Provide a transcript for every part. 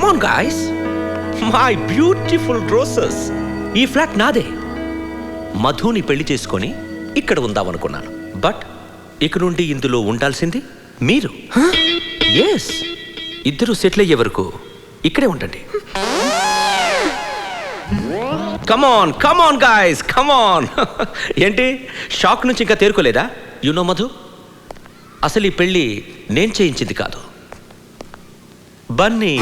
Come on guys, my beautiful roses. ఈ flat నాదే. మధుని పెళ్లి చేసుకొని ఇక్కడ ఉందామనుకున్నాను. బట్ ఇక నుండి ఇందులో ఉండాల్సింది మీరు. ఎస్, ఇద్దరు సెటిల్ అయ్యే వరకు ఇక్కడే ఉండండి. కమాన్ కమాన్ గాయ్స్, కమాన్. ఏంటి షాక్ నుంచి ఇంకా తేరుకోలేదా? నో మధు, అసలు ఈ పెళ్ళి నేను చేయించింది కాదు, బన్నీ.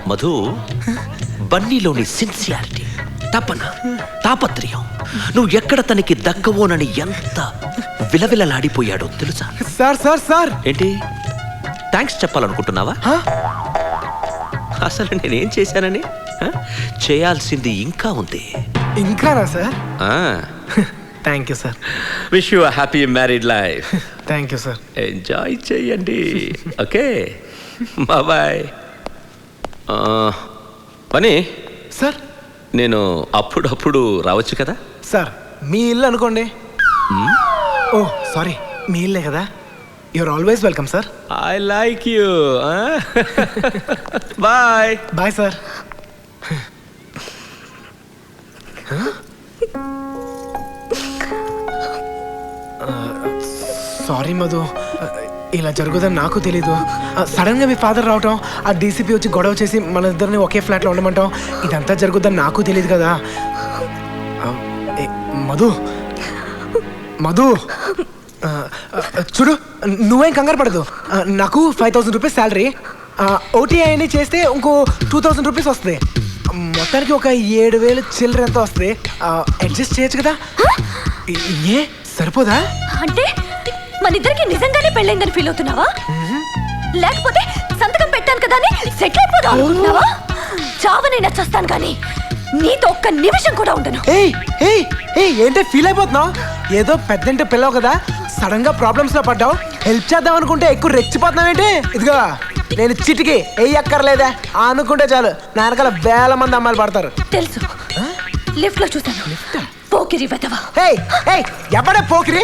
మధు, బన్నీలోని సిన్సియారిటీ, తపన, తాపత్రయం నువ్వు ఎక్కడ తనకి దక్కవోనని ఎంత విలవిలలాడిపోయాడో తెలుసా? సార్ సార్ సార్ ఏంటి థ్యాంక్స్ చెప్పాలనుకుంటున్నావా? అసలు నేనేం చేశానని? చేయాల్సింది ఇంకా ఉంది. ఇంకానా sir? Thank you sir. Wish you happy married life. Thank you sir. Enjoy చెయ్యండి. Okay, bye. పని సార్, నేను అప్పుడప్పుడు రావచ్చు కదా? సార్ మీ ఇల్లు అనుకోండి. ఓ సారీ, మీ ఇల్లే కదా. You are always welcome sir. I like you. Bye bye sir. Sorry Madhu, ఇలా జరుగుతుందని నాకు తెలీదు. సడన్ గా మీ ఫాదర్ రావటం, ఆ డీసీపీ వచ్చి గొడవ చేసి మన ఇద్దరిని ఒకే ఫ్లాట్లో ఉండమంటాం, ఇదంతా జరుగుతుందని నాకు తెలియదు కదా. మధు మధు చూడు, నువ్వేం కంగారు పడదు. నాకు 5,000 రూపీస్ శాలరీ, ఓటీఐని చేస్తే ఇంకో 2,000 రూపీస్ వస్తుంది. మొత్తానికి ఒక 7,000 చిల్లర ఎంత వస్తుంది. అడ్జస్ట్ చేయొచ్చు కదా? ఏ సరిపోదా? అంటే మన ఇద్దరికి నిజంగానే పెళ్ళైందని ఫీల్ అవుతున్నావా? లేకపోతే సంతకం పెట్టాను కదా అని సెటిల్ అయిపోదాం అనుకుంటున్నావా? చావనైనా చస్తాను కానీ నీతో ఒక్క నిమిషం కూడా ఉండను. ఏంటే ఫీల్ అయిపోతున్నావు? ఏదో పెద్దంటే పిల్లవు కదా, సడన్ గా ప్రాబ్లమ్స్ లో పడ్డావు. హెల్ప్ చేద్దాం అనుకుంటే ఎక్కువ రెచ్చిపోతున్నావు ఏంటి? ఇదిగో నేను చిటికి అక్కర్లేదా అనుకుంటే చాలు, నా వెనకాల వేల మంది అమ్మాయిలు పడతారు. తెలుసు, లిఫ్ట్ లో చూసాను. పోకిరి వెతవా. ఎవడే పోకిరి?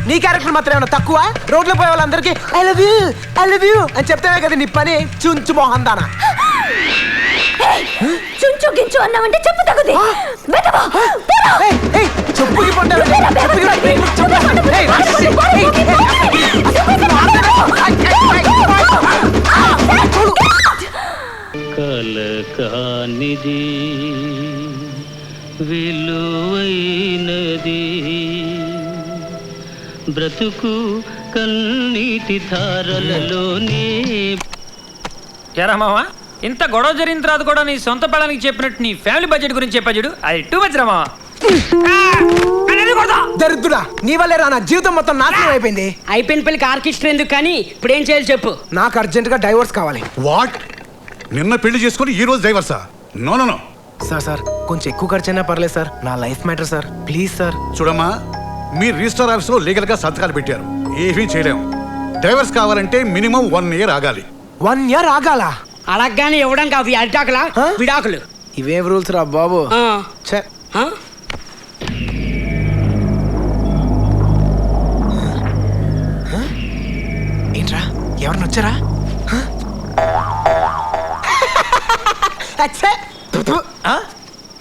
నీ క్యారెక్టర్ మాత్రం ఏమన్నా తక్కువ? రోడ్లో పోయే వాళ్ళందరికీ ఐ లవ్ యూ అని చెప్తావే కదా నీ పని. చుంచు మోహన్ దానా. చుంచు గించు అన్నావంటే చెప్పు తగుది. చెప్పుకి కలకానిది విలువైనది బ్రతుకు కన్నీటి ధారలలోనే. ఎరా మావా, ఇంత గొడవ జరిగిన తర్వాత కూడా నీ సొంత పడానికి చెప్పినట్టు నీ ఫ్యామిలీ బడ్జెట్ గురించి చెప్పా చూడు, అది టూ మచ్ రా మావా. దరిద్రుడా, నీ వల్లే రా నా జీవితం మొత్తం నాశనం అయిపోయింది. అయిపోయిన పెళ్లికి ఆర్కెస్ట్రా ఎందుకు కానీ ఇప్పుడు ఏం చేయాలి చెప్పు. నాకు అర్జెంట్ గా డైవర్స్ కావాలి. వాట్? నిన్న పెళ్లి చేసుకుని ఈ రోజు డైవర్సా? నో నో నో సార్, కొంచెం ఎక్కువ ఖర్చు అయినా పర్లేదు సార్, నా life matter sir, please sir. చూడమ్మా, మీ రిజిస్టర్ ఆఫీస్ లో లీగల్ గా సంతకాలు పెట్టారు, ఏమీ చేయలేము. డైవర్స్ కావాలంటే మినిమం 1 year ఆగాలి. 1 year ఆగాల? అడగగానే ఇవ్వడానికి అవి అరిటాకులా విడాకులు? ఇవేం రూల్స్ రా బాబు. ఏంట్రా, ఎవరిని వచ్చారా?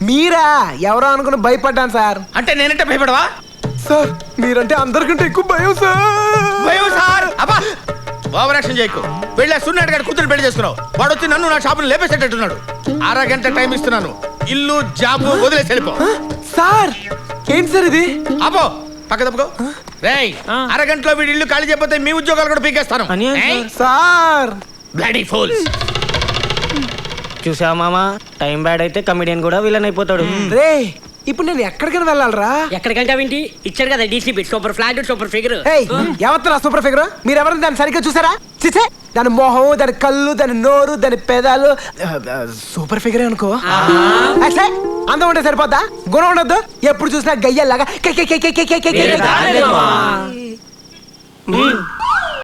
మీరా? ఎవరో అనుకుని భయపడ్డాను సార్. అంటే నేనంటే భయపడవా? సార్ మీరంటే అందరికంటే ఎక్కువ భయం సార్. భయం సార్? అబ్బా, ఓవర్ యాక్షన్ చేయకు. వెళ్ళా సున్నాడు గారు కూతురు పెళ్లి చేసుకున్నావు, వాడు వచ్చి నన్ను నా షాపును లేపేసేటట్టున్నాడు. 1/2 గంట టైం ఇస్తున్నాను, ఇల్లు జాబు వదిలేసి వెళ్ళిపో. సార్ ఏంటి సార్ ఇది? అబ్బో, పక్క తప్పుకో. రేయ్, 1/2 గంటలో వీడి ఇల్లు ఖాళీ చేయకపోతే మీ ఉద్యోగాలు కూడా పీకేస్తాను. Sir bloody fools. చూసావా మామా, టైం బ్యాడ్ అయితే కమెడియన్ కూడా విలన్ అయిపోతాడు. రే, ఇప్పుడు నేను ఎక్కడికైనా వెళ్ళాలరా? ఎక్కడికంటే వింటి ఇచ్చాడు కదా DCP, super flat super figure. ఎవరు సూపర్ ఫిగర్? మీరు ఎవరైనా దాన్ని సరిగ్గా చూసారా? చిచ్చే, దాని మొహం, దాని కళ్ళు, దాని నోరు, దాని పెదాలు సూపర్ ఫిగరే అనుకో. అందం ఉంటే సరిపోద్దా? గుణం ఉండద్దు? ఎప్పుడు చూసినా గయ్యల్లాగా